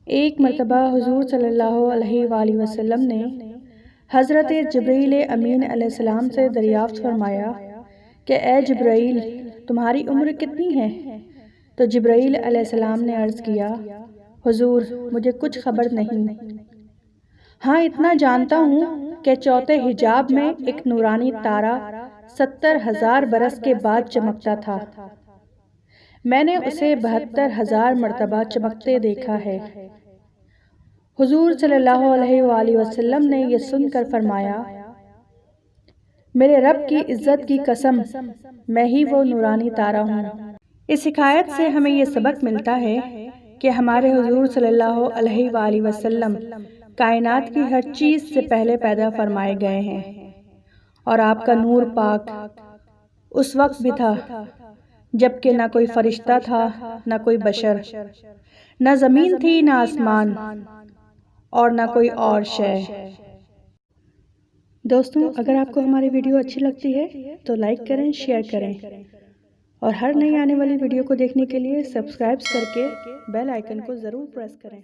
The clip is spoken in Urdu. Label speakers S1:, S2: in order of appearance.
S1: ایک مرتبہ حضور صلی اللہ علیہ وآلہ وسلم نے حضرت جبرائیل امین علیہ السلام سے دریافت فرمایا کہ اے جبرائیل، تمہاری عمر کتنی ہے؟ تو جبرائیل علیہ السلام نے عرض کیا، حضور مجھے کچھ خبر نہیں، ہاں اتنا جانتا ہوں کہ چوتھے حجاب میں ایک نورانی تارا 70,000 برس کے بعد چمکتا تھا، میں نے اسے 72,000 مرتبہ چمکتے دیکھا ہے۔ حضور صلی اللہ علیہ وآلہ وسلم نے یہ سن کر فرمایا، میرے رب کی عزت کی قسم، میں ہی وہ نورانی تارا ہوں۔ اس حکایت سے ہمیں یہ سبق ملتا ہے کہ ہمارے حضور صلی اللہ علیہ وآلہ وسلم کائنات کی ہر چیز سے پہلے پیدا فرمائے گئے ہیں، اور آپ کا نور پاک اس وقت بھی تھا جبکہ نہ کوئی فرشتہ تھا، نہ کوئی بشر، نہ زمین تھی، نہ آسمان، اور نہ کوئی اور شے۔ دوستوں، اگر آپ کو ہماری ویڈیو اچھی لگتی ہے تو لائک کریں، شیئر کریں، اور ہر نئی آنے والی ویڈیو کو دیکھنے کے لیے سبسکرائب کر کے بیل آئیکن کو ضرور پریس کریں۔